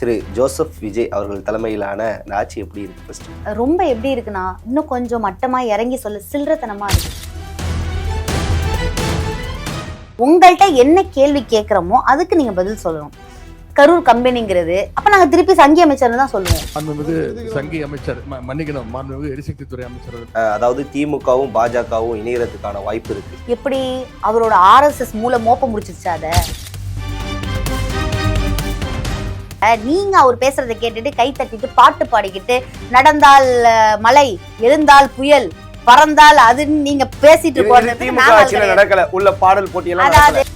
திரு Joseph Vijay அவர்கள் தலைமையிலான இந்த ஆட்சி எப்படி இருக்கு? ஃபர்ஸ்ட் ரொம்ப எப்படி இருக்குன்னா, இன்னும் கொஞ்சம் மட்டமா இறங்கி சொல்ல சில்லறத்தனமா இருக்கு. உங்கள்கிட்ட என்ன கேள்வி கேட்கிறோமோ அதுக்கு நீங்க பதில் சொல்லணும். கரூர் கம்பெனிங்கிறது அப்ப நாங்க திருப்பி சங்கி அமைச்சர்னு தான் சொல்லுவோம். மாண்புமிகு சங்கி அமைச்சர் மன்னிக்கணும், மாண்புமிகு எரிசக்தி துறை அமைச்சர் அதாவது திமுகவும் பாஜகவும் இணையறதுக்கான வாய்ப்பு இருக்கு. எப்படி அவரோட RSS மூல மோப்ப முடிச்சிருச்சு அத. நீங்க அவர் பேசுறதை கேட்டுட்டு கை தட்டிட்டு பாட்டு பாடிக்கிட்டு நடந்தால் மழை, எழுந்தால் புயல், பறந்தால் அதுன்னு நீங்க பேசிட்டு போறது நடக்கல. உள்ள பாடல் போட்டி எல்லாம்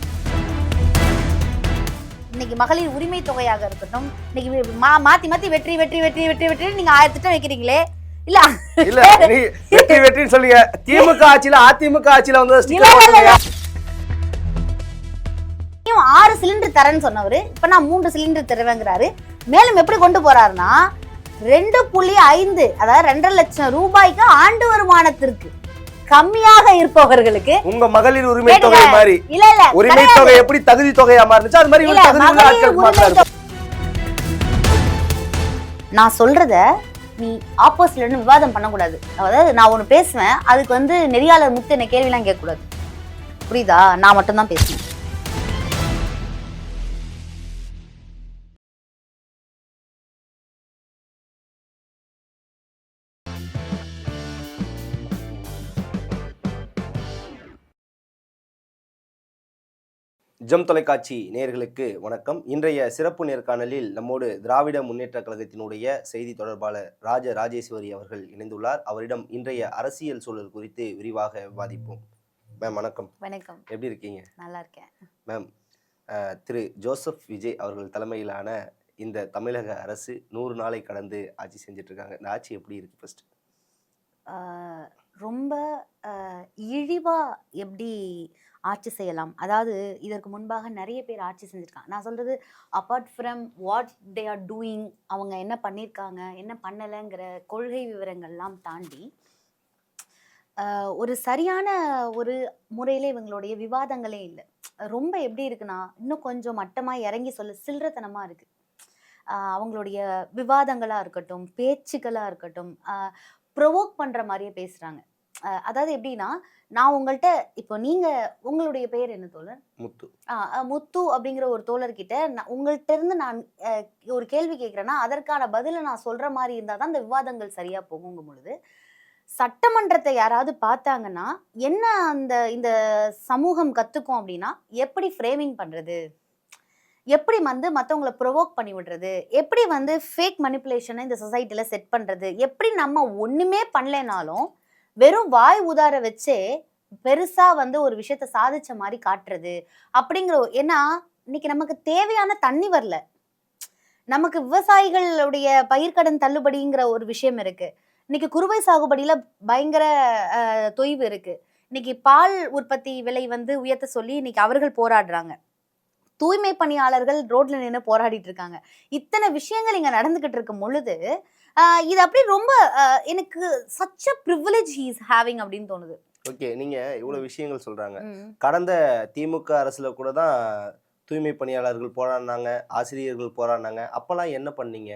இன்னைக்கு மகளிர் உரிமை தொகையாக இருக்கட்டும், இன்னைக்கு மாத்தி மாத்தி வெற்றி வெற்றி வெற்றி வெற்றி வெற்றி நீங்க 1000 திட்டம் வைக்கிறீங்களே. இல்ல இல்ல வெற்றி வெற்றின்னு சொல்லுங்க. திமுக ஆட்சியில அதிமுக ஆட்சியில வந்து 6 சிலிண்டர் தரேன்னு சொன்னவரு இப்ப நான் 3 சிலிண்டர் தருவேங்கிறாரு. மேலும் எப்படி கொண்டு போறாருன்னா 2.5 அதாவது 2.5 லட்சம் ரூபாய்க்கு ஆண்டு வருமானத்திற்கு கம்மியாக இருப்பவர்களுக்கு உங்க மகளிர் உரிமை தொகை மாதிரி இல்ல இல்ல உரிமை தொகை எப்படி தகுதி தொகையா மாறுச்சு அது மாதிரி இவங்க தகுதி உள்ள ஆட்களுக்கு மாறுறாங்க. நான் சொல்றத நீ ஆப்போசிட்ல இருந்து விவாதம் பண்ணக்கூடாது. அதாவது நான் ஒண்ணு பேசுவேன், அதுக்கு வந்து நெறியாளர் முத்து என்ன கேள்விலாம் கேட்கக்கூடாது. புரியுதா? நான் மட்டும் தான் பேசுவேன். ஜம் தொலைக்காட்சி நேயர்களுக்கு வணக்கம். இன்றைய சிறப்பு நேர்காணலில் நம்மோடு திராவிட முன்னேற்ற கழகத்தினுடைய செய்தி தொடர்பாளர் ராஜேஸ்வரி அவர்கள் இணைந்துள்ளார். அவரிடம் இன்றைய அரசியல் சூழல் குறித்து விரிவாக விவாதிப்போம். மேம் வணக்கம். வணக்கம். எப்படி இருக்கீங்க? நல்லா இருக்கேன் மேம். திரு ஜோசப் விஜய் அவர்கள் தலைமையிலான இந்த தமிழக அரசு 100 நாளை கடந்து ஆட்சி செஞ்சுட்டு இருக்காங்க. இந்த ஆட்சி எப்படி இருக்கு? ஃபர்ஸ்ட் ரொம்ப இழிவா எப்படி ஆட்சி செய்யலாம், அதாவது இதற்கு முன்பாக நிறைய பேர் ஆட்சி செஞ்சுருக்காங்க. நான் சொல்கிறது apart from what they are doing, அவங்க என்ன பண்ணியிருக்காங்க என்ன பண்ணலைங்கிற கொள்கை விவரங்கள்லாம் தாண்டி ஒரு சரியான ஒரு முறையில் இவங்களுடைய விவாதங்களே இல்லை. ரொம்ப எப்படி இருக்குன்னா, இன்னும் கொஞ்சம் மட்டமாக இறங்கி சொல்ல சில்லறத்தனமாக இருக்குது. அவங்களுடைய விவாதங்களாக இருக்கட்டும், பேச்சுக்களாக இருக்கட்டும், ப்ரொவோக் பண்ணுற மாதிரியே பேசுகிறாங்க. அதாவது எப்படின்னா, நான் உங்கள்கிட்ட இப்போ நீங்க உங்களுடைய பெயர் என்ன தோழர்? முத்து. முத்து அப்படிங்கிற ஒரு தோழர்கிட்ட உங்கள்கிட்ட இருந்து நான் ஒரு கேள்வி கேட்குறேன்னா அதற்கான பதிலை நான் சொல்ற மாதிரி இருந்தால் தான் இந்த விவாதங்கள் சரியா போகுங்கும் பொழுது, சட்டமன்றத்தை யாராவது பார்த்தாங்கன்னா என்ன இந்த சமூகம் கத்துக்கும் அப்படின்னா, எப்படி ஃப்ரேமிங் பண்றது, எப்படி வந்து மற்றவங்களை ப்ரொவோக் பண்ணி விடுறது, எப்படி வந்து ஃபேக் மனிப்புலேஷனை இந்த சொசைட்டியில் செட் பண்ணுறது, எப்படி நம்ம ஒன்றுமே பண்ணலைனாலும் வெறும் வாய் உதார வச்சே பெருசா வந்து ஒரு விஷயத்த சாதிச்ச மாதிரி காட்டுறது அப்படிங்கிற. ஏன்னா இன்னைக்கு நமக்கு தேவையான தண்ணி வரல, நமக்கு விவசாயிகளுடைய பயிர்க்கடன் தள்ளுபடிங்கிற ஒரு விஷயம் இருக்கு. இன்னைக்கு குறுவை சாகுபடியில பயங்கர தொய்வு இருக்கு. இன்னைக்கு பால் உற்பத்தி விலை வந்து உயர்த்த சொல்லி இன்னைக்கு அவர்கள் போராடுறாங்க. தூய்மை பணியாளர்கள் ரோட்ல நின்று போராடிட்டு இருக்காங்க. இத்தனை விஷயங்கள் இங்க நடந்துகிட்டு இருக்கும் பொழுது இது அப்படி ரொம்ப எனக்கு such a privilege he is having அப்படின்னு தோணுது. ஓகே, நீங்க இவ்வளவு விஷயங்கள் சொல்றாங்க. கடந்த திமுக அரசுல கூட தான் தூய்மை பணியாளர்கள் போராடினாங்க, ஆசிரியர்கள் போராடினாங்க. அப்பெல்லாம் என்ன பண்ணீங்க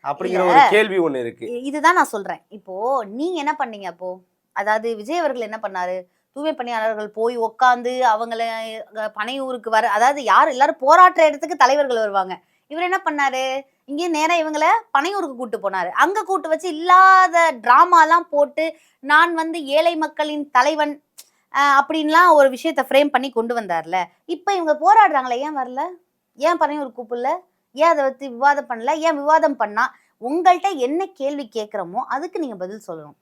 அப்படிங்கிற ஒரு கேள்வி ஒண்ணு இருக்கு. இதுதான் நான் சொல்றேன். இப்போ நீங்க என்ன பண்ணீங்க அப்போ? அதாவது விஜய் அவர்கள் என்ன பண்ணாரு? தூய்மை பணியாளர்கள் போய் உட்காந்து அவங்கள பனையூருக்கு வர, அதாவது யார் எல்லாரும் போராட்ட இடத்துக்கு தலைவர்கள் வருவாங்க. இவர் என்ன பண்ணாரு? இங்கே நேரம் இவங்கள பனையூருக்கு கூட்டு போனாரு. அங்க கூட்டு வச்சு இல்லாத டிராமாலாம் போட்டு நான் வந்து ஏழை மக்களின் தலைவன் அப்படின்லாம் ஒரு விஷயத்த ஃப்ரேம் பண்ணி கொண்டு வந்தார்ல. இப்ப இவங்க போராடுறாங்களே, ஏன் வரல? ஏன் பனையூர் கூப்பிடல? ஏன் அதை பத்தி விவாதம் பண்ணல? ஏன் விவாதம் பண்ணா உங்கள்கிட்ட என்ன கேள்வி கேட்கிறோமோ அதுக்கு நீங்க பதில் சொல்லணும்.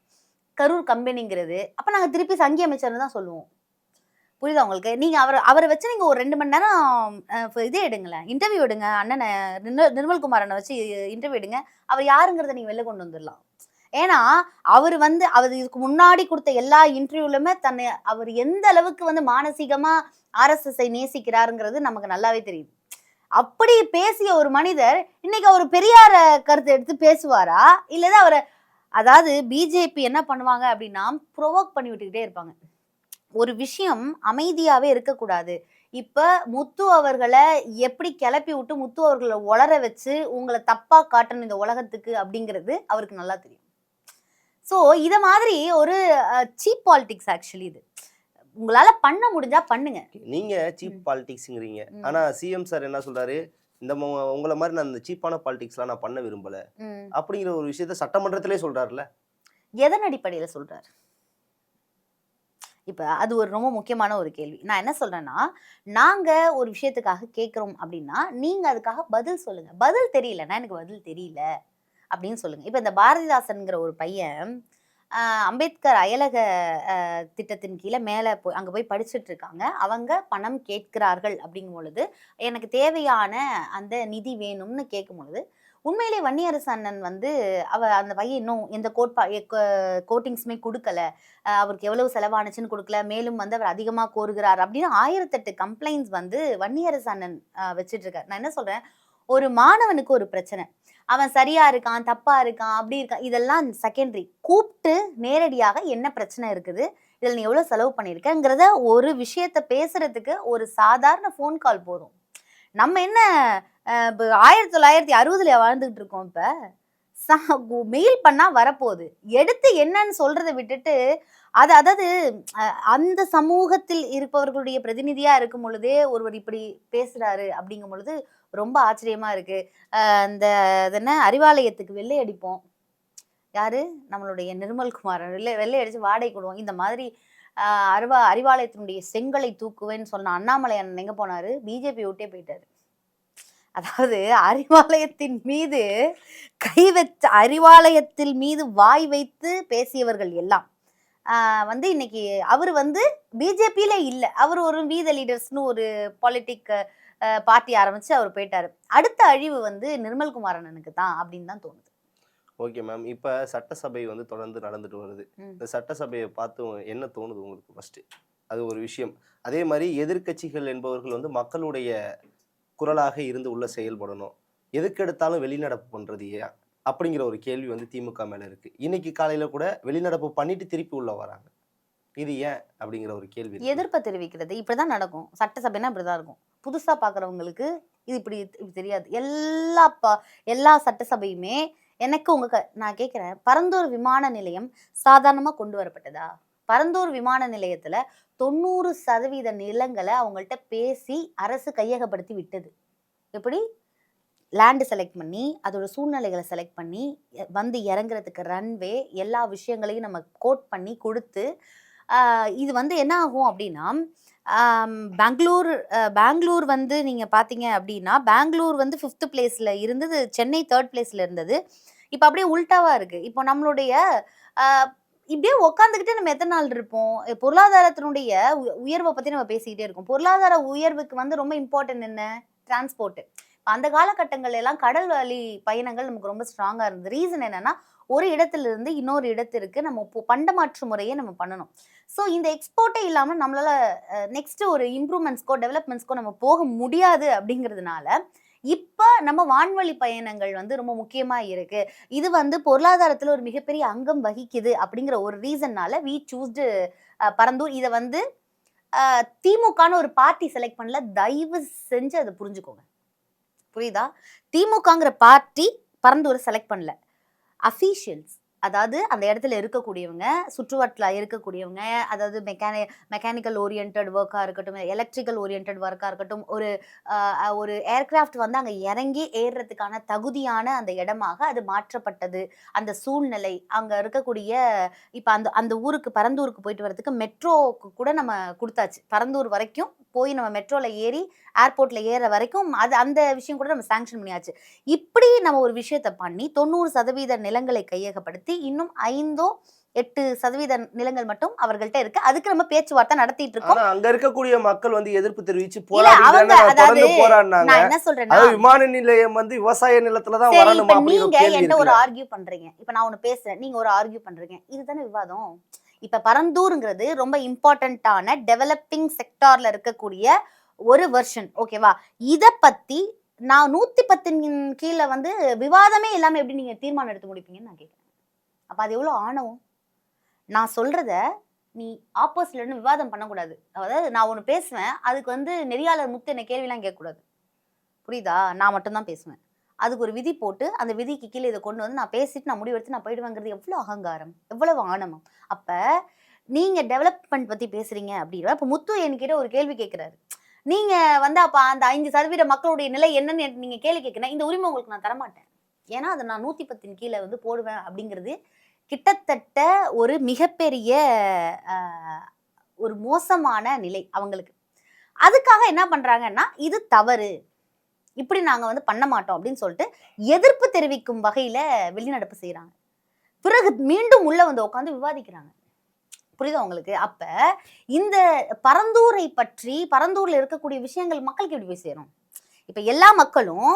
கரூர் கம்பெனிங்கிறது அப்ப நாங்க திருப்பி சங்கி அமைச்சர்னு தான் சொல்லுவோம். புரியுதா உங்களுக்கு? நீங்க அவரை வச்சு நீங்க ஒரு 2 மணி நேரம் இதே எடுங்களேன், இன்டர்வியூ எடுங்க. அண்ணனை நிர்மல்குமார் அண்ணனை வச்சு இன்டர்வியூ எடுங்க. அவர் யாருங்கிறத நீங்க வெளில கொண்டு வந்துடலாம். ஏன்னா அவர் இதுக்கு முன்னாடி கொடுத்த எல்லா இன்டர்வியூலுமே தன்னை அவர் எந்த அளவுக்கு வந்து மானசீகமா RSS நேசிக்கிறாருங்கிறது நமக்கு நல்லாவே தெரியுது. அப்படி பேசிய ஒரு மனிதர் இன்னைக்கு அவர் பெரியார கருத்தை எடுத்து பேசுவாரா? இல்லதான் அவரை, அதாவது பிஜேபி என்ன பண்ணுவாங்க அப்படின்னா ப்ரொவோக் பண்ணி விட்டுக்கிட்டே இருப்பாங்க. ஒரு விஷயம் அமைதியாவே இருக்கக்கூடாது, இப்ப முத்து அவர்களை எப்படி கிளப்பி விட்டு முத்து அவர்களை உளர வச்சு உங்களை தப்பா காட்டணும் இந்த உலகத்துக்கு அப்படிங்கிறது அவருக்கு நல்லா தெரியும். ஸோ இத மாதிரி ஒரு சீப் பாலிடிக்ஸ் ஆக்சுவலி இது. உங்களால பண்ண முடிஞ்சா பண்ணுங்க. நீங்க சீப் பாலிடிக்ஸ்ங்கிறீங்க, ஆனா சிஎம் சார் என்ன சொல்றாரு, இந்த உங்களை மாதிரி நான் இந்த சீப்பான பாலிடிக்ஸ்லாம் நான் பண்ண விரும்பல அப்படிங்கிற ஒரு விஷயத்த சட்டமன்றத்திலே சொல்றாருல. எதன் அடிப்படையில சொல்றாரு? இப்ப அது ஒரு ரொம்ப முக்கியமான ஒரு கேள்வி. நான் என்ன சொல்றேன்னா, நாங்க ஒரு விஷயத்துக்காக கேட்கிறோம் அப்படின்னா நீங்க அதுக்காக பதில் சொல்லுங்க. பதில் தெரியலன்னா எனக்கு பதில் தெரியல அப்படின்னு சொல்லுங்க. இப்ப இந்த பாரதிதாசன்ங்கிற ஒரு பையன் அம்பேத்கர் அயலக திட்டத்தின் கீழே மேலே அங்கே போய் படிச்சுட்டு இருக்காங்க. அவங்க பணம் கேட்கிறார்கள் அப்படிங்கும் பொழுது எனக்கு தேவையான அந்த நிதி வேணும்னு கேட்கும் பொழுது உண்மையிலே வன்னியரசு அண்ணன் வந்து அந்த பையன் இன்னும் எந்த கோட்டிங்ஸுமே கொடுக்கல, அவருக்கு எவ்வளவு செலவானுச்சுன்னு கொடுக்கல, மேலும் வந்து அவர் அதிகமாக கோருகிறார் அப்படின்னு 1008 கம்ப்ளைண்ட்ஸ் வந்து வன்னியரசு அண்ணன் வச்சுட்டு இருக்காரு. நான் என்ன சொல்றேன், ஒரு மாணவனுக்கு ஒரு பிரச்சனை, அவன் சரியா இருக்கான் தப்பா இருக்கான் அப்படி இருக்கான் இதெல்லாம் செகண்டரி. கூப்பிட்டு நேரடியாக என்ன பிரச்சனை இருக்குது, இதில் நீ எவ்வளவு செலவு பண்ணியிருக்கங்கிறத ஒரு விஷயத்த பேசுறதுக்கு ஒரு சாதாரண ஃபோன் கால் போதும். நம்ம என்ன 1960 வாழ்ந்துகிட்டு இருக்கோம். இப்ப மெயில் பண்ணா வரப்போகுது, எடுத்து என்னன்னு சொல்றதை விட்டுட்டு அதாவது அந்த சமூகத்தில் இருப்பவர்களுடைய பிரதிநிதியா இருக்கும் பொழுதே ஒருவர் இப்படி பேசுறாரு அப்படிங்கும் பொழுது ரொம்ப ஆச்சரியமா இருக்கு. இந்த என்ன அறிவாலயத்துக்கு வெள்ளை அடிப்போம், யாரு நம்மளுடைய நிர்மல்குமார் வெள்ளை அடிச்சு வாடகை கொடுவோம், இந்த மாதிரி அறிவாலயத்தினுடைய செங்கலை தூக்குவேன்னு சொன்ன அண்ணாமலை அண்ணன் எங்க போனாரு, பிஜேபி விட்டே போயிட்டாரு. அதாவது அறிவாலயத்தின் மீது கை வச்ச, அறிவாலயத்தில் மீது வாய் வைத்து பேசியவர்கள் எல்லாம் வந்து இன்னைக்கு அவர் வந்து பிஜேபியில இல்லை, அவர் ஒரு வீத லீடர்ஸ்னு ஒரு பாலிட்டிக் பார்ட்டி ஆரம்பிச்சு அவர் போயிட்டாரு. அடுத்த அழிவு வந்து நிர்மல்குமார் அண்ணனுக்கு தான் அப்படின்னு தான் தோணுது. ஓகே மேம், இப்போ சட்டசபை வந்து தொடர்ந்து நடந்துட்டு வருது. இந்த சட்டசபையை பார்த்து என்ன தோணுது உங்களுக்கு? ஃபர்ஸ்ட் அது ஒரு விஷயம். அதே மாதிரி எதிர்க்கட்சிகள் என்பவர்கள் வந்து மக்களுடைய குரலாக இருந்து உள்ள செயல்படணும், எதுக்கு எடுத்தாலும் வெளிநடப்பு பண்றது ஏன் அப்படிங்கிற ஒரு கேள்வி வந்து திமுக மேல இருக்கு. இன்னைக்கு காலையில கூட வெளிநடப்பு பண்ணிட்டு திருப்பி உள்ள வராங்க, இது ஏன் அப்படிங்கிற ஒரு கேள்வி. எதிர்ப்பை தெரிவிக்கிறது இப்படிதான் நடக்கும். சட்டசபைனா இப்படிதான் இருக்கும். புதுசா பாக்குறவங்களுக்கு இது இப்படி தெரியாது. எல்லா சட்டசபையுமே எனக்கு நான் கேட்கிறேன், பரந்தூர் விமான நிலையம் சாதாரணமா கொண்டு வரப்பட்டதா? பரந்தூர் விமான நிலையத்துல 90% நிலங்களை அவங்கள்ட்ட பேசி அரசு கையகப்படுத்தி விட்டது. எப்படி? லேண்டு செலக்ட் பண்ணி அதோட சூழ்நிலைகளை செலக்ட் பண்ணி வந்து இறங்குறதுக்கு ரன்வே எல்லா விஷயங்களையும் நம்ம கோட் பண்ணி கொடுத்து இது வந்து என்ன ஆகும் அப்படின்னா, பெங்களூர் வந்து நீங்க பாத்தீங்க அப்படின்னா பெங்களூர் வந்து 5th பிளேஸ்ல இருந்தது, சென்னை 3rd பிளேஸ்ல இருந்தது. இப்ப அப்படியே உல்டாவா இருக்கு. இப்போ நம்மளுடைய இப்படியே உட்காந்துக்கிட்டு நம்ம எத்தனை நாள் இருப்போம்? பொருளாதாரத்தினுடைய உயர்வை பத்தி நம்ம பேசிக்கிட்டே இருக்கோம். பொருளாதார உயர்வுக்கு வந்து ரொம்ப இம்பார்ட்டன்ட் என்ன? டிரான்ஸ்போர்ட். அந்த காலகட்டங்கள் எல்லாம் கடல் வழி பயணங்கள் நமக்கு ரொம்ப ஸ்ட்ராங்கா இருந்தது. ரீசன் என்னன்னா, ஒரு இடத்துல இருந்து இன்னொரு இடத்திற்கு நம்ம பண்டமாற்று முறையை நம்ம பண்ணணும். ஸோ இந்த எக்ஸ்போர்ட்டே இல்லாம நம்மளால நெக்ஸ்ட் ஒரு இம்ப்ரூவ்மெண்ட்ஸ்க்கோ டெவலப்மெண்ட்ஸ்க்கோ நம்ம போக முடியாது அப்படிங்கிறதுனால இப்ப நம்ம வான்வழி பயணங்கள் வந்து ரொம்ப முக்கியமா இருக்கு. இது வந்து பொருளாதாரத்துல ஒரு மிகப்பெரிய அங்கம் வகிக்குது அப்படிங்கிற ஒரு ரீசன்னால வி சூஸ்டு பரந்தூர். இதை வந்து திமுகன்னு ஒரு பார்ட்டி செலக்ட் பண்ணல, தயவு செஞ்சு அதை புரிஞ்சுக்கோங்க. புரியுதா? திமுகங்கிற பார்ட்டி பரந்தூரை செலக்ட் பண்ணல, அஃபீஷியல்ஸ், அதாவது அந்த இடத்துல இருக்கக்கூடியவங்க, சுற்றுவட்டில் இருக்கக்கூடியவங்க, அதாவது மெக்கானிக்கல் ஓரியன்ட் ஒர்க்காக இருக்கட்டும், எலக்ட்ரிக்கல் ஓரியன்ட் ஒர்க்காக இருக்கட்டும், ஒரு ஏர்கிராஃப்ட் வந்து அங்கே இறங்கி ஏறுறதுக்கான தகுதியான அந்த இடமாக அது மாற்றப்பட்டது. அந்த சூழ்நிலை அங்கே இருக்கக்கூடிய இப்போ அந்த ஊருக்கு பரந்தூருக்கு போயிட்டு வரதுக்கு மெட்ரோக்கு கூட நம்ம கொடுத்தாச்சு. பரந்தூர் வரைக்கும் போய் நம்ம மெட்ரோவில் ஏறி ஏர்போர்ட்டில் ஏற வரைக்கும் அந்த விஷயம் கூட நம்ம சாங்ஷன் பண்ணியாச்சு. இப்படி நம்ம ஒரு விஷயத்தை பண்ணி 90% நிலங்களை கையகப்படுத்தி இன்னும் 5-8% நிலங்கள் மட்டும் அவர்கள்ட்ட இருக்கு. அதுக்கு நம்ம பேச்சுவார்த்தை நடத்திட்டு இருக்கோம். அங்க இருக்கக்கூடிய மக்கள் வந்து எதிர்ப்பு தெரிவிச்சு போராடினாங்க. நான் என்ன சொல்றேன்னா, விமான நிலையம் வந்து விவசாய நிலத்துல தான் வரணும். நீங்க என்ன ஒரு ஆர்கியூ பண்றீங்க, இப்ப நான் ஒண்ணு பேசுறேன், நீங்க ஒரு ஆர்கியூ பண்றீங்க, இதுதானே விவாதம். இப்ப பரந்தூருங்கிறது ரொம்ப இம்பார்ட்டன்டான டெவலப்பிங் செக்டார்ல இருக்கக்கூடிய ஒரு வெர்ஷன், ஓகேவா? இத பத்தி நான் 110 கீழே வந்து விவாதமே இல்லாம எப்படி நீங்க தீர்மானம் எடுத்து முடிப்பீங்கன்னு நான் கேட்கிறேன். அப்ப அது எவ்வளவு ஆணவம். நான் சொல்றத நீ ஆப்போசிட்ல இருந்து விவாதம் பண்ணக்கூடாது. அதாவது நான் ஒண்ணு பேசுவேன், அதுக்கு வந்து நெறியாளர் முத்து என்ன கேள்விலாம் கேட்கக்கூடாது. புரியுதா? நான் மட்டும் தான் பேசுவேன். அதுக்கு ஒரு விதி போட்டு, அந்த விதிக்கு கீழ இத கொண்டு வந்து நான் பேசிட்டு நான் முடிவெடுத்து நான் போயிடுவேங்கிறது எவ்வளோ அகங்காரம், எவ்வளவு ஆணவம். அப்ப நீங்க டெவலப்மெண்ட் பத்தி பேசுறீங்க அப்படின்னா, இப்ப முத்து என்கிட்ட ஒரு கேள்வி கேட்கிறாரு. நீங்க வந்து அப்ப அந்த 5% மக்களுடைய நிலை என்னன்னு நீங்க கேள்வி கேட்கணும். இந்த உரிமை உங்களுக்கு நான் தரமாட்டேன். ஏன்னா, அத நான் 110 கீழ வந்து போடுவேன் அப்படிங்கிறது கிட்டத்தட்ட ஒரு மிகப்பெரிய அ ஒரு மோசமான நிலை அவங்களுக்கு. அதுக்காக என்ன பண்றாங்கன்னா, இது தவறு. இப்படி நாங்க வந்து பண்ண மாட்டோம் அப்படின்னு சொல்லிட்டு எதிர்ப்பு தெரிவிக்கும் வகையில வெளிநடப்பு செய்றாங்க. பிறகு மீண்டும் உள்ள வந்து உட்கார்ந்து விவாதிக்கிறாங்க. புரியுதா உங்களுக்கு? அப்ப இந்த பரந்தூரை பற்றி பரந்தூர்ல இருக்கக்கூடிய விஷயங்கள் மக்களுக்கு எப்படி போய் சேரும்? இப்ப எல்லா மக்களும்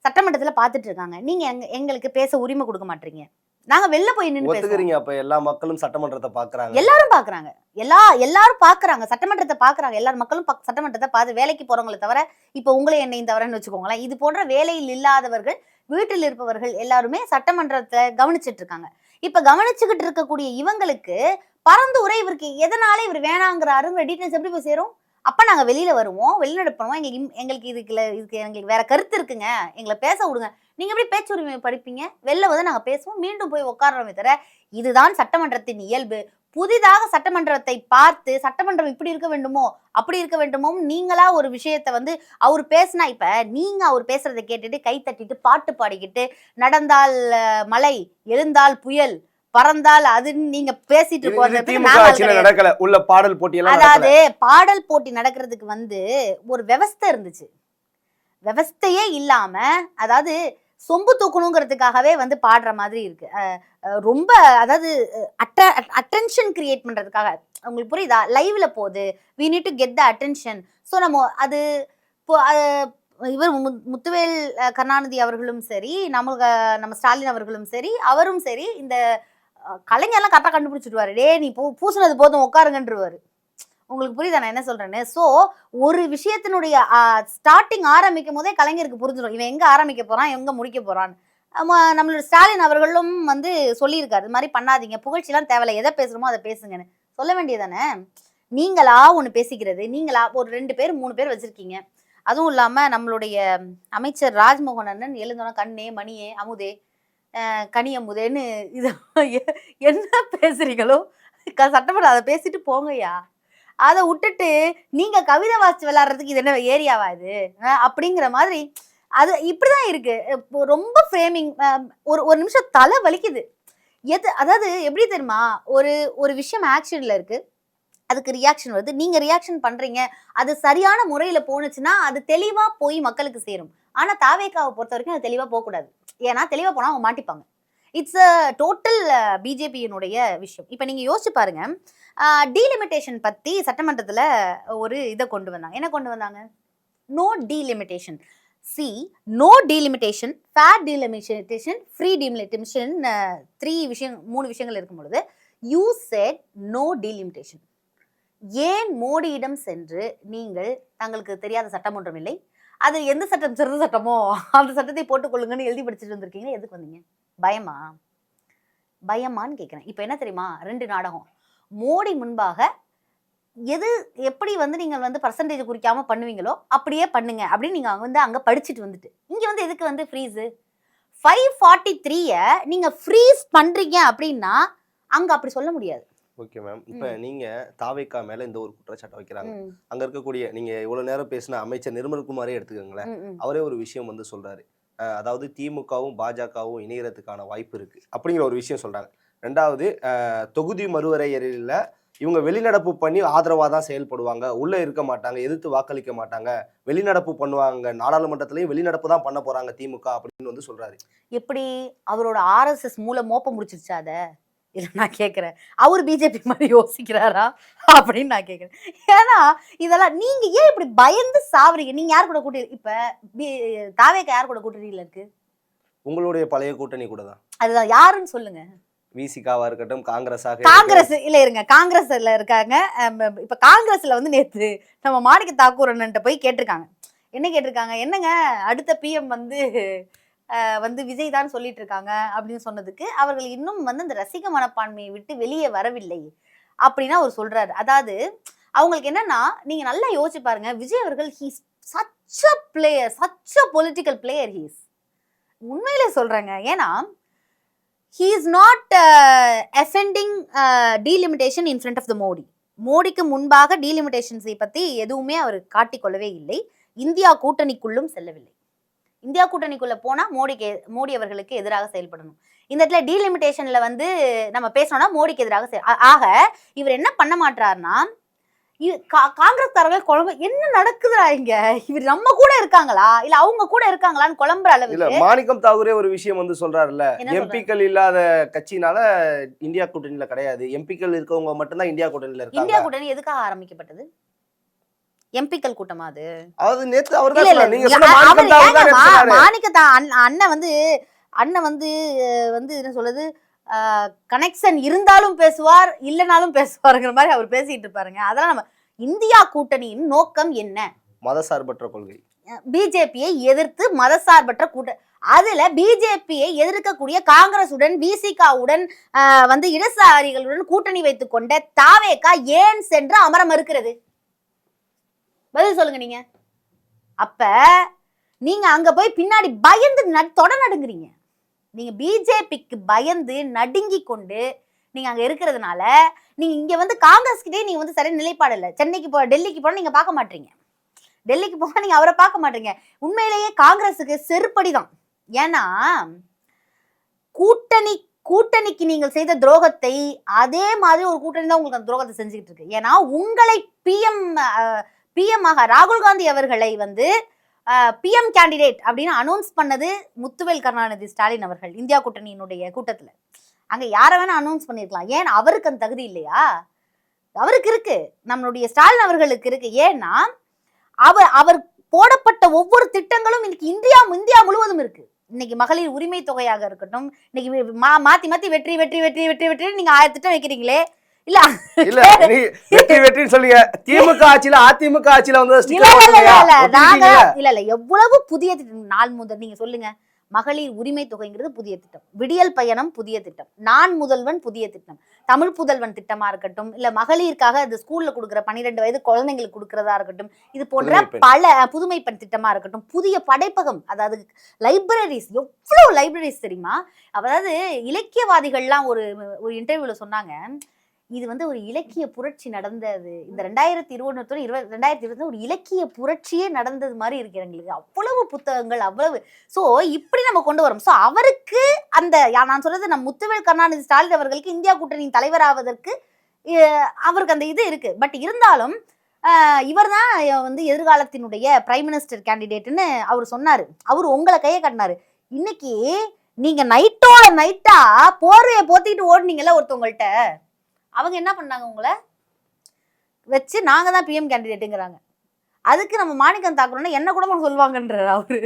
சட்டமன்றத்துல பார்த்துட்டு இருக்காங்க. நீங்க எங்களுக்கு பேச உரிமை கொடுக்க மாட்டீங்க. நாங்க வெளில போய் நின்னு பேசுறோம். ஒத்துக்கிறீங்க? அப்ப எல்லா மக்களும் சட்டமன்றத்தை பாக்குறாங்க. எல்லாரும் பாக்குறாங்க. எல்லாரும் பாக்குறாங்க. சட்டமன்றத்தை பாக்குறாங்க. எல்லார் மக்களும் சட்டமன்றத்தை பார்த்து வேலைக்கு போறவங்கள தவிர, இப்ப உங்களை என்னையும் தவிரன்னு வச்சுக்கோங்களேன். இது போன்ற வேலையில் இல்லாதவர்கள், வீட்டில் இருப்பவர்கள் எல்லாருமே சட்டமன்றத்தை கவனிச்சிட்டு இருக்காங்க. இப்ப கவனிச்சுக்கிட்டு இருக்கக்கூடிய இவங்களுக்கு பரந்துரை இவருக்கு எதனால இவர் வேணாங்கிறாருங்கிற டீடைல்ஸ் எப்படி போய் சேரும்? அப்ப நாங்க வெளியில வருவோம், வெளிநடப்பு பண்ணுவோம். எங்களுக்கு இதுக்கு எங்களுக்கு வேற கருத்து இருக்குங்க, எங்களை பேச விடுங்க. நீங்க எப்படி பேச்சுரிமை படிப்பீங்க? வெளில வந்து நாங்க பேசுவோம், மீண்டும் போய் உட்கார்றோமே தவிர, இதுதான் சட்டமன்றத்தின் இயல்பு. புதிதாக சட்டமன்றத்தை பார்த்து சட்டமன்றம் இப்படி இருக்க வேண்டுமோ அப்படி இருக்க வேண்டுமோ நீங்களா ஒரு விஷயத்த வந்து அவர் பேசினா, இப்ப நீங்க அவர் பேசுறதை கேட்டுட்டு கை தட்டிட்டு பாட்டு பாடிக்கிட்டு நடந்தால் மழை, எழுந்தால் புயல், பறந்தால் அதுன்னு நீங்க பேசிட்டு நடக்கல. உள்ள பாடல் போட்டி எல்லாம் அதாவது பாடல் போட்டி நடக்கிறதுக்கு வந்து ஒரு விவஸ்தை இருந்துச்சு. விவஸ்தையே இல்லாம, அதாவது சொம்பு தூக்கணுங்கிறதுக்காகவே வந்து பாடுற மாதிரி இருக்கு. ரொம்ப அதாவது அட்டென்ஷன் கிரியேட் பண்றதுக்காக. உங்களுக்கு புரியுதா? லைவ்ல போகுது, we need to get the attention. So நம்ம அது இவர் முத்துவேல் கருணாநிதி அவர்களும் சரி, நம்ம ஸ்டாலின் அவர்களும் சரி, அவரும் சரி, இந்த கலைஞர்லாம் கரெக்டாக கண்டுபிடிச்சிடுவாரு. டே நீ பூசினது போதும் உட்காருங்கன்றவாரு. உங்களுக்கு புரியுதா நான் என்ன சொல்றேன்னு? ஸோ ஒரு விஷயத்தினுடைய ஸ்டார்டிங் ஆரம்பிக்கும் போதே கலைஞருக்கு புரிஞ்சிடும் இவன் எங்க ஆரம்பிக்க போறான், எங்க முடிக்க போறான்னு. நம்மளோட ஸ்டாலின் அவர்களும் வந்து சொல்லியிருக்காரு, இது மாதிரி பண்ணாதீங்க, புகழ்ச்சிலாம் தேவையில்ல, எதை பேசுறோமோ அதை பேசுங்கன்னு சொல்ல வேண்டியதானே. நீங்களா ஒன்று பேசிக்கிறது, நீங்களா ஒரு 2 பேர் 3 பேர் வச்சிருக்கீங்க. அதுவும் இல்லாம நம்மளுடைய அமைச்சர் ராஜ்மோகன் அண்ணன் எழுந்தோன்னா கண்ணே மணியே அமுதே கனியமுதேன்னு இது என்ன பேசுறீங்களோ சட்டமன்றம் அதை பேசிட்டு போங்கய்யா. அதை விட்டுட்டு நீங்க கவிதை வாசிச்சு விளையாடுறதுக்கு இது என்ன ஏரியாவா இது அப்படிங்கிற மாதிரி அது இப்படிதான் இருக்கு. ரொம்ப ஃப்ரேமிங். ஒரு நிமிஷம் தலை வலிக்குது. அதாவது எப்படி தெரியுமா, ஒரு விஷயம் ஆக்ஷன்ல இருக்கு, அதுக்கு ரியாக்ஷன் வருது, நீங்க ரியாக்ஷன் பண்றீங்க, அது சரியான முறையில போனுச்சுன்னா அது தெளிவா போய் மக்களுக்கு சேரும். ஆனா தாவேக்காவை பொறுத்த வரைக்கும் அது தெளிவா போகக்கூடாது. ஏன்னா தெளிவா போனா அவங்க மாட்டிப்பாங்க. இட்ஸ் அ டோட்டல் பிஜேபியினுடைய விஷயம். இப்போ நீங்க யோசிச்சு பாருங்க, டீலிமிட்டேஷன் பத்தி சட்டமன்றத்துல ஒரு இதை கொண்டு வந்தாங்க. என்ன கொண்டு வந்தாங்க? No delimitation. No delimitation, fair delimitation, free delimitation, 3 விஷயங்கள் இருக்கும் பொழுது யூ செட் நோ டீலிமிட்டேஷன். ஏன் மோடியிடம் சென்று நீங்கள் தங்களுக்கு தெரியாத சட்டம் ஒன்றும் இல்லை, அது எந்த சட்டம் சிறந்த சட்டமோ அந்த சட்டத்தை போட்டுக்கொள்ளுங்கன்னு எழுதி படிச்சுட்டு வந்திருக்கீங்க. எதுக்கு வந்தீங்க? பயமான்னு கேட்குறேன். இப்போ என்ன தெரியுமா, 2 நாடகம். மோடி முன்பாக எப்படி வந்து நீங்கள் வந்து பர்சன்டேஜ் குறிக்காம பண்ணுவீங்களோ அப்படியே பண்ணுங்க அப்படின்னு நீங்க வந்து அங்க படிச்சுட்டு வந்துட்டு இங்க வந்து எதுக்கு வந்து ஃப்ரீஸு 543 நீங்க ஃப்ரீஸ் பண்றீங்க அப்படின்னா அங்க அப்படி சொல்ல முடியாது. Okay ma'am. இப்போ நீங்க தாவேக்கா மேல இந்த ஒரு குற்றச்சாட்டை வைக்கிறாங்க. அங்க இருக்கக்கூடிய நீங்க இவ்வளவு நேரம் பேசின அமைச்சர் நிர்மல்குமாரே எடுத்துக்கோங்களேன், அவரே ஒரு விஷயம் வந்து சொல்றாரு. அதாவது திமுகவும் பாஜகவும் இணையறதுக்கான வாய்ப்பு இருக்கு அப்படிங்கிற ஒரு விஷயம் சொல்றாங்க. 2வது தொகுதி மறுவரையறையில இவங்க வெளிநடப்பு பண்ணி ஆதரவாக தான் செயல்படுவாங்க, உள்ள இருக்க மாட்டாங்க, எதிர்த்து வாக்களிக்க மாட்டாங்க, வெளிநடப்பு பண்ணுவாங்க, நாடாளுமன்றத்திலையும் வெளிநடப்பு தான் பண்ண போறாங்க திமுக அப்படின்னு வந்து சொல்றாரு. எப்படி அவரோட RSS மூலம் மோப்பம் முடிச்சிருச்சா? அதை இல்லை நான் கேட்குறேன், அவர் பிஜேபி மாதிரி யோசிக்கிறாரா அப்படின்னு நான் கேட்குறேன். ஏன்னா இதெல்லாம் நீங்க ஏன் இப்படி பயந்து சாவறீங்க? நீங்க யார் கூட கூட்டணி, இப்ப தாவேக்கா யார் கூட கூட்டணியில இருக்கு? உங்களுடைய பழைய கூட்டணி கூட தான். அதுதான் யாருன்னு சொல்லுங்க. விசிகாவா இருக்கட்டும், காங்கிரஸாக, காங்கிரஸ் இல்ல இருங்க, காங்கிரஸ்ல இருக்காங்க. இப்ப காங்கிரஸ்ல வந்து நேத்து நம்ம மாணிக்க தாக்கூர் அண்ணன்ட்ட போய் கேட்டிருக்காங்க. என்ன கேட்டிருக்காங்க? என்னங்க அடுத்த PM வந்து விஜய் தான் சொல்லிட்டு இருக்காங்க அப்படின்னு சொன்னதுக்கு அவர்கள் இன்னும் வந்து அந்த ரசிக மனப்பான்மையை விட்டு வெளியே வரவில்லை அப்படின்னு அவர் சொல்றாரு. அதாவது அவங்களுக்கு என்னன்னா, நீங்க நல்லா யோசிச்சு பாருங்க, விஜய் அவர்கள் he's such a player, such a political player he's. உண்மையிலே சொல்றேங்க. ஏன்னா he is not offending delimitation in front of the Modi. மோடிக்கு முன்பாக டீலிமிட்டேஷன்ஸை பத்தி எதுவுமே அவர் காட்டிக்கொள்ளவே இல்லை. இந்தியா கூட்டணிக்குள்ளும் செல்லவில்லை. இந்தியா கூட்டணிக்குள்ள போனா மோடி அவர்களுக்கு எதிராக செயல்படணும். இந்த இடத்துல டீலிமிட்டேஷன்ல வந்து நம்ம பேசணும்னா மோடிக்கு எதிராக ஆக இவர் என்ன பண்ண மாட்டாருன்னா, காங்கிரஸ்காரர்கள் குழம்பு என்ன நடக்குதுடா இங்க, இவர் நம்ம கூட இருக்காங்களா இல்ல அவங்க கூட இருக்காங்களான்னு குழம்புற அளவு. இல்ல மாணிக்கம் தாகூரே ஒரு விஷயம் வந்து சொல்றாருல்ல, எம்பிக்கள் இல்லாத கட்சினால இந்தியா கூட்டணியில கிடையாது, எம்பிக்கள் இருக்கவங்க மட்டும்தான் இந்தியா கூட்டணியில இருக்காங்க. இந்தியா கூட்டணி எதுக்காக ஆரம்பிக்கப்பட்டது? எம்பிக்கள் கூட்டமா அது? அது நேத்து அவர் தான் சொன்னாரு. நீங்க சொன்ன மாணிக்கம் தாகூர் தான் சொன்னாரு. மாணிக்கத்தா அண்ணன் வந்து என்ன சொல்றது, கனெக்ஷன் இருந்தாலும் பேசுவார், இல்லைனாலும் பேசுவாருங்கிற மாதிரி அவர் பேசிட்டு இருப்பாருங்க. அதெல்லாம் நம்ம இந்தியா கூட்டணியின் நோக்கம் என்ன? மதசார்பற்ற கொள்கை. பிஜேபியை எதிர்த்து மதசார்பற்ற கூட்டணி. அதுல பிஜேபியை எதிர்க்கக்கூடிய காங்கிரசுடன், விசிகாவுடன், வந்து இடதுசாரிகளுடன் கூட்டணி வைத்துக் கொண்ட தாவேகா ஏன் சென்று அமர மறுக்கிறது? பதில் சொல்லுங்க நீங்க. அப்ப நீங்க அங்க போய் பின்னாடி பயந்து நடுங்குறீங்க. நீங்க பிஜேபிக்கு பயந்து நடுங்கி கொண்டு நீங்க அங்க இருக்கிறதுனால நீங்க இங்க வந்து காங்கிரஸ் கிட்டே நீங்க வந்து சரியான நிலைப்பாடு இல்லை. சென்னைக்கு டெல்லிக்கு போனா நீங்க பார்க்க மாட்டீங்க. டெல்லிக்கு போனா நீங்க அவரை பார்க்க மாட்டீங்க. உண்மையிலேயே காங்கிரஸுக்கு செருப்படிதான். ஏன்னா கூட்டணிக்கு நீங்கள் செய்த துரோகத்தை அதே மாதிரி ஒரு கூட்டணி தான் உங்களுக்கு அந்த துரோகத்தை செஞ்சுக்கிட்டு இருக்கு. ஏன்னா உங்களை பிஎம் ஆக ராகுல் காந்தி அவர்களை வந்து பிஎம் கேண்டிடேட் அப்படின்னு அனௌன்ஸ் பண்ணது முத்துவேல் கருணாநிதி ஸ்டாலின் அவர்கள் இந்தியா கூட்டணியினுடைய கூட்டத்துல. அங்க யாரை வேணா அனௌன்ஸ் பண்ணிருக்கலாம். ஏன் அவருக்கு அந்த தகுதி இல்லையா? அவருக்கு இருக்கு, நம்மளுடைய ஸ்டாலின் அவர்களுக்கு இருக்கு. ஏன்னா அவர் போடப்பட்ட ஒவ்வொரு திட்டங்களும் இன்னைக்கு இந்தியா முழுவதும் இருக்கு. இன்னைக்கு மகளிர் உரிமை தொகையாக இருக்கட்டும், இன்னைக்கு மாத்தி வெற்றி வெற்றி வெற்றி வெற்றி வெற்றி நீங்க 1000 திட்டம் வைக்கிறீங்களே. இல்ல வெற்றி சொல்லுங்க. திமுக ஆட்சியில அதிமுக ஆட்சியில வந்து இல்ல எவ்வளவு புதிய திட்டம் நாள் முதல் நீங்க சொல்லுங்க. மகளிர் உரிமை தொகைங்கிறது புதிய திட்டம், விடியல் பயணம் புதிய திட்டம், நான் முதல்வன் புதிய திட்டம், தமிழ் புதல்வன் திட்டமா இருக்கட்டும், இல்ல மகளிருக்காக அது ஸ்கூல்ல கொடுக்குற 12 வயது குழந்தைங்களுக்கு கொடுக்கறதா இருக்கட்டும், இது போன்ற பல புதுமை பெண் திட்டமா இருக்கட்டும், புதிய படைப்பகம், அதாவது லைப்ரரிஸ், எவ்வளவு லைப்ரரிஸ் தெரியுமா? அதாவது இலக்கியவாதிகள்லாம் ஒரு இன்டர்வியூல சொன்னாங்க, இது வந்து ஒரு இலக்கிய புரட்சி நடந்தது, இந்த 2021 ஒரு இலக்கிய புரட்சியே நடந்தது மாதிரி இருக்கு எங்களுக்கு. அவ்வளவு புத்தகங்கள், அவ்வளவு. ஸோ இப்படி நம்ம கொண்டு வரோம். ஸோ அவருக்கு அந்த நான் சொல்றது நம்ம முத்துவேல் கருணாநிதி ஸ்டாலின் அவர்களுக்கு இந்தியா கூட்டணியின் தலைவராவதற்கு அவருக்கு அந்த இது இருக்கு. பட் இருந்தாலும் இவர் தான் வந்து எதிர்காலத்தினுடைய பிரைம் மினிஸ்டர் கேண்டிடேட்னு அவர் சொன்னாரு. அவர் உங்களை கையை கட்டினாரு. இன்னைக்கு நீங்க நைட்டோட நைட்டா போர்வையை போத்திட்டு ஓடுனீங்கல்ல ஒருத்தவங்கள்ட்ட, அவங்க என்ன பண்ணாங்க, உங்களை வச்சு நாங்க தான் பிஎம் கேண்டிடேட்டுங்கிறாங்க. அதுக்கு நம்ம மாணிக்கம் தாக்குறோம்னா என்ன கூட சொல்லுவாங்கன்றாரு அவரு.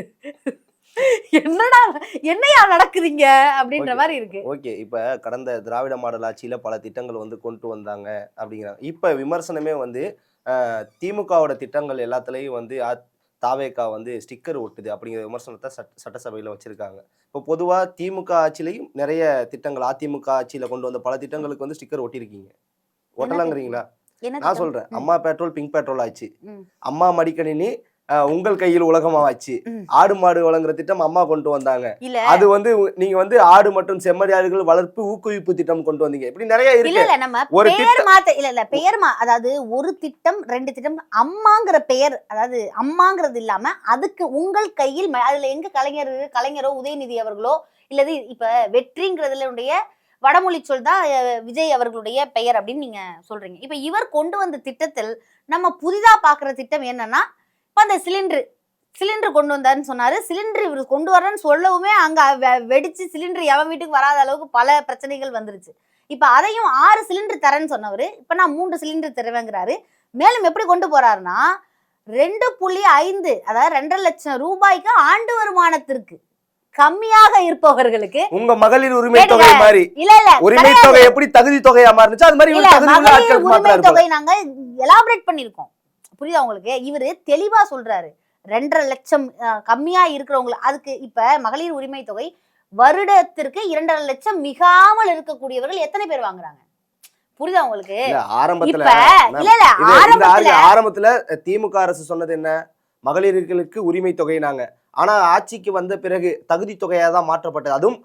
என்னையா நடக்குதுங்க அப்படின்ற மாதிரி இருக்கு. ஓகே, இப்ப கடந்த திராவிட மாடல் ஆட்சியில பல திட்டங்கள் வந்து கொண்டு வந்தாங்க அப்படிங்கிறாங்க. இப்ப விமர்சனமே வந்து திமுகவோட திட்டங்கள் எல்லாத்துலயும் வந்து தாவேகா வந்து ஸ்டிக்கர் ஒட்டுது அப்படிங்கிற விமர்சனத்தை சட்டசபையில வச்சிருக்காங்க. இப்போ பொதுவா திமுக ஆட்சியிலையும் நிறைய திட்டங்கள், அதிமுக ஆட்சியில கொண்டு வந்த பல திட்டங்களுக்கு வந்து ஸ்டிக்கர் ஒட்டிருக்கீங்க. ஒட்டலாங்கிறீங்களா? நான் சொல்றேன், அம்மா பெட்ரோல் பிங்க் பெட்ரோல் ஆச்சு, அம்மா மடிக்கணினி உங்கள் கையில் உலகமாச்சு, ஆடு மாடு வழங்குற திட்டம் அம்மா கொண்டு வந்தாங்க. அது வந்து நீங்க வந்து ஆடு மற்றும் செம்மறியாடுகள் வளர்ப்பு ஊக்குவிப்பு திட்டம் கொண்டு வந்தீங்க. இப்படி நிறைய இருக்கு. ஒரு பெயர் அதாவது ஒரு திட்டம் 2 திட்டம் அம்மாங்கிற பெயர், அதாவது அம்மாங்கிறது இல்லாம அதுக்கு உங்கள் கையில், அதுல எங்க கலைஞரோ உதயநிதி அவர்களோ இல்லது இப்ப வெற்றிங்கிறதுல வடமொழி சொல் தான் விஜய் அவர்களுடைய பெயர் அப்படின்னு நீங்க சொல்றீங்க. இப்ப இவர் கொண்டு வந்த திட்டத்தில் நம்ம புதிதா பாக்குற திட்டம் என்னன்னா, அந்த சிலிண்டர் கொண்டு வந்தாருன்னு சொன்னாரு. சிலிண்டர் இவர் கொண்டு வரேன்னு சொல்லவுமே அங்க வெடிச்சு சிலிண்டர் எவன் வீட்டுக்கு வராத அளவுக்கு பல பிரச்சனைகள் வந்துருச்சு. இப்ப அதையும் 6 சிலிண்டர் தரேன்னு சொன்னவரு இப்ப நான் 3 சிலிண்டர் தருவேங்கிறாரு. மேலும் எப்படி கொண்டு போறாருன்னா 2.5, அதாவது 2.5 லட்சம் ரூபாய்க்கு ஆண்டு வருமானத்திற்கு கம்மியாக இருப்பவர்களுக்கு உங்க மகளிர் உரிமை தொகை மாதிரி இல்ல உரிமை தொகை எப்படி தகுதி தொகையா மாறுச்சு அது மாதிரி உரிமை தொகை நாங்க எலாபரேட் பண்ணிருக்கோம். புரியுதா உங்களுக்கு? இவரு தெளிவா சொல்றாரு 2.5 லட்சம் கம்மியா இருக்கிறவங்களுக்கு. அதுக்கு இப்ப மகளிர் உரிமை தொகை வருடத்திற்கு 2.5 லட்சம் மிகாமல் இருக்கக்கூடியவர்கள் எத்தனை பேர் வாங்குறாங்க? புரியுதா உங்களுக்கு? இல்ல ஆரம்பத்துல இப்ப இல்ல இல்ல ஆரம்பத்துல ஆரம்பத்துல திமுக அரசு சொன்னது என்ன, மகளிர்களுக்கு உரிமை தொகைனாங்க. ஆனா ஆட்சிக்கு வந்த பிறகு தகுதி தொகையா தான் மாற்றப்பட்டது. அதுவும்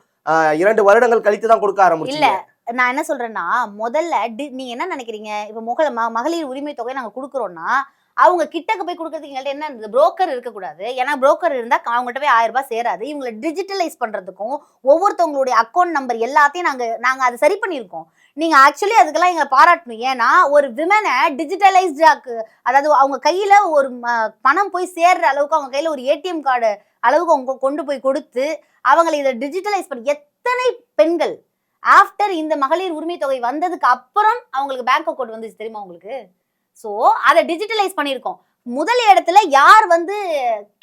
2 வருடங்கள் கழித்து தான் கொடுக்க இல்ல ஆரம்பிச்சீங்க. நான் என்ன சொல்றேன்னா, முதல்ல நீங்க என்ன நினைக்கிறீங்க? இப்ப மகளிர் உரிமை தொகை நாங்க குடுக்குறோம்னா, அவங்க கிட்டக்க போய் குடுக்கறதுக்கு எங்கள்ட்ட என்ன இருந்தது? புரோக்கர் இருக்கக்கூடாது. ஏன்னா புரோக்கர் இருந்தா அவங்ககிட்ட போய் 1000 ரூபாய் சேராது. இவங்கள டிஜிட்டலைஸ் பண்றதுக்கும், ஒவ்வொருத்தவங்களுடைய அக்கவுண்ட் நம்பர் எல்லாத்தையும் நாங்க அதை சரி பண்ணியிருக்கோம். நீங்க ஆக்சுவலி அதுக்கெல்லாம் எங்களை பாராட்டணும். ஏன்னா ஒரு விமனை டிஜிட்டலைஸ்டாக்கு, அதாவது அவங்க கையில ஒரு பணம் போய் சேர்ற அளவுக்கு, அவங்க கையில ஒரு ஏடிஎம் கார்டு அளவுக்கு அவங்க கொண்டு போய் கொடுத்து, அவங்களை இதை டிஜிட்டலைஸ் பண்ணி எத்தனை பெண்கள் ஆஃப்டர் இந்த மகளிர் உரிமை தொகை வந்ததுக்கு அப்புறம் அவங்களுக்கு பேங்க் அக்கவுண்ட் வந்துச்சு தெரியுமா உங்களுக்கு? சோ அதை டிஜிட்டலைஸ் பண்ணியிருக்கோம். முதல் இடத்துல யார் வந்து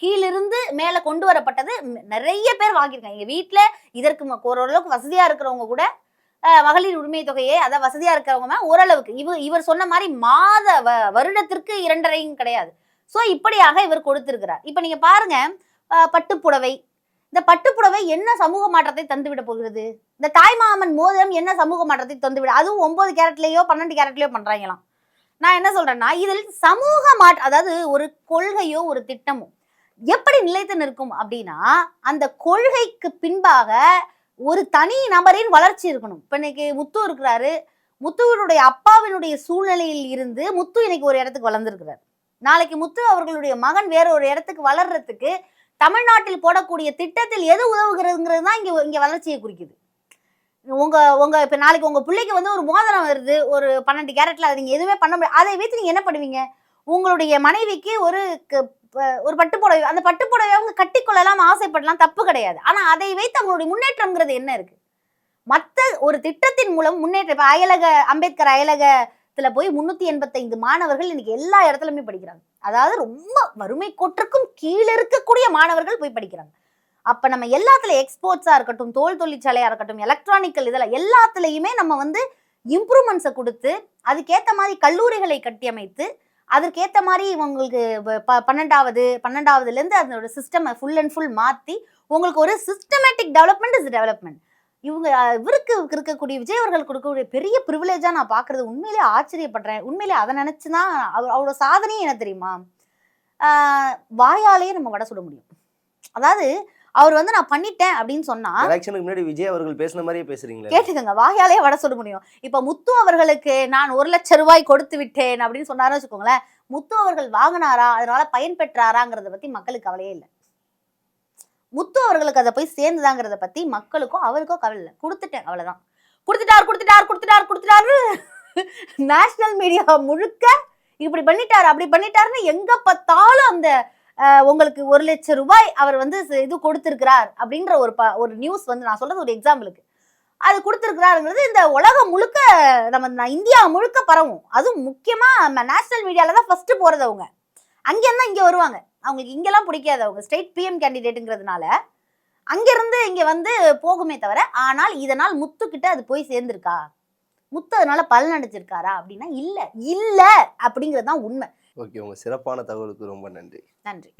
கீழிருந்து மேல கொண்டு வரப்பட்டது, நிறைய பேர் வாங்கியிருக்காங்க. எங்க வீட்டுல இதற்கு ஓரளவுக்கு வசதியா இருக்கிறவங்க கூட மகளிர் உரிமை தொகையை, அதாவது வசதியா இருக்கிறவங்க ஓரளவுக்கு இவர் சொன்ன மாதிரி மாத வருடத்திற்கு 2.5 கிடையாது. சோ இப்படியாக இவர் கொடுத்திருக்கிறார். இப்ப நீங்க பாருங்க, பட்டுப்புடவை, இந்த பட்டுப்புடவை என்ன சமூக மாற்றத்தை தந்துவிட போகிறது? இந்த தாய்மாமன் மோதிரம் என்ன சமூக மாற்றத்தை தந்துவிட, அதுவும் 9 கேரட்லயோ 12 கேரட்லயோ பண்றாங்களாம். நான் என்ன சொல்றேன்னா, இதில் சமூக அதாவது ஒரு கொள்கையோ ஒரு திட்டமோ எப்படி நிலைத்து நிற்கும் அப்படின்னா, அந்த கொள்கைக்கு பின்பாக ஒரு தனி நபரின் வளர்ச்சி இருக்கணும். இப்ப இன்னைக்கு முத்து இருக்கிறாரு, முத்துவினுடைய அப்பாவினுடைய சூழ்நிலையில் இருந்து முத்து இன்னைக்கு ஒரு இடத்துக்கு வளர்ந்துருக்கிறார். நாளைக்கு முத்து அவர்களுடைய மகன் வேற ஒரு இடத்துக்கு வளர்றதுக்கு தமிழ்நாட்டில் போடக்கூடிய திட்டத்தில் எது உதவுகிறதுங்கிறது தான் இங்க வளர்ச்சியை குறிக்குது. உங்க இப்ப நாளைக்கு உங்க பிள்ளைக்கு வந்து ஒரு மோதிரம் வருது, ஒரு 12 கேரட்ல, அது நீங்க எதுவுமே பண்ண முடியாது. அதை வைத்து நீங்க என்ன பண்ணுவீங்க? உங்களுடைய மனைவிக்கு ஒரு பட்டுப்புடவை, அந்த பட்டுப்புடவை அவங்க கட்டிக்கொள்ளலாம், ஆசைப்படலாம், தப்பு கிடையாது. ஆனா அதை வைத்து அவங்களுடைய முன்னேற்றம்ங்கிறது என்ன இருக்கு? மற்ற ஒரு திட்டத்தின் மூலம் முன்னேற்றம். இப்ப அம்பேத்கர் அயலகத்துல போய் 385 மாணவர்கள் இன்னைக்கு எல்லா இடத்துலயுமே படிக்கிறாங்க. அதாவது ரொம்ப வறுமை கோட்டிற்கும் கீழே இருக்கக்கூடிய மாணவர்கள் போய் படிக்கிறாங்க. அப்ப நம்ம எல்லாத்துல எக்ஸ்போர்ட்ஸா இருக்கட்டும், தோல் தொழிற்சாலையா இருக்கட்டும், எலக்ட்ரானிக்கல், இதெல்லாம் எல்லாத்துலயுமே நம்ம வந்து இம்ப்ரூவ்மெண்ட்ஸை கொடுத்து, அதுக்கேற்ற மாதிரி கல்லூரிகளை கட்டியமைத்து, அதற்கேற்ற மாதிரி இவங்களுக்கு 12வதுல இருந்து அதோட சிஸ்டம் ஃபுல் அண்ட் ஃபுல் மாத்தி, உங்களுக்கு ஒரு சிஸ்டமேட்டிக் டெவலப்மெண்ட் இஸ் டெவலப்மெண்ட். இவருக்கு இருக்கக்கூடிய விஜய் அவர்கள் கொடுக்கக்கூடிய பெரிய ப்ரிவிலேஜா நான் பாக்குறது, உண்மையிலே ஆச்சரியப்படுறேன். உண்மையிலே அதை நினைச்சுதான் அவரோட சாதனையே என்ன தெரியுமா? வாயாலேயே நம்ம வடை சுட முடியும். அதாவது அவர் வந்து நான் பண்ணிட்டேன் அப்படின்னு சொன்னா, எலெக்ஷனுக்கு முன்னாடி விஜய் அவர்கள் பேசின மாதிரியே பேசுறீங்களா? கேட்டுக்கங்க, வாயாலேயே வடை சுட முடியும். இப்ப முத்து அவர்களுக்கு நான் 1 லட்சம் ரூபாய் கொடுத்து விட்டேன் அப்படின்னு சொன்னாரு வச்சுக்கோங்களேன், முத்து அவர்கள் வாங்கினாரா, அதனால பயன் பெற்றாராங்கிறத பத்தி மக்களுக்கு கவலையே இல்லை. முத்து அவர்களுக்கு அதை போய் சேர்ந்துதாங்கிறத பத்தி மக்களுக்கும் அவருக்கும் கவலை இல்லை. கொடுத்துட்டேன், அவ்வளவுதான். கொடுத்துட்டாரு நேஷனல் மீடியா முழுக்க இப்படி பண்ணிட்டாரு அப்படி பண்ணிட்டாருன்னு எங்க பார்த்தாலும் அந்த உங்களுக்கு 1 லட்சம் ரூபாய் அவர் வந்து இது கொடுத்திருக்கிறார் அப்படின்ற ஒரு நியூஸ் வந்து, நான் சொல்றது ஒரு எக்ஸாம்பிளுக்கு, அது கொடுத்திருக்கிறாருங்கிறது இந்த உலகம் முழுக்க, நம்ம இந்தியா முழுக்க பரவும். அதுவும் முக்கியமா நேஷனல் மீடியால தான் ஃபர்ஸ்ட் போறது. அவங்க அங்கிருந்தா இங்க வருவாங்க. அவங்களுக்கு இங்கெல்லாம் பிடிக்காது. அவங்க ஸ்டேட் பிஎம் கேண்டிடேட்டுங்கிறதுனால அங்கிருந்து இங்க வந்து போகுமே தவிர, ஆனால் இதனால் முத்து கிட்ட அது போய் சேர்ந்திருக்கா, முத்து அதனால பலன் அடைஞ்சிருக்காரா அப்படின்னா இல்ல அப்படிங்கிறது தான் உண்மை. ஓகே, உங்க சிறப்பான தகவலுக்கு ரொம்ப நன்றி. நன்றி.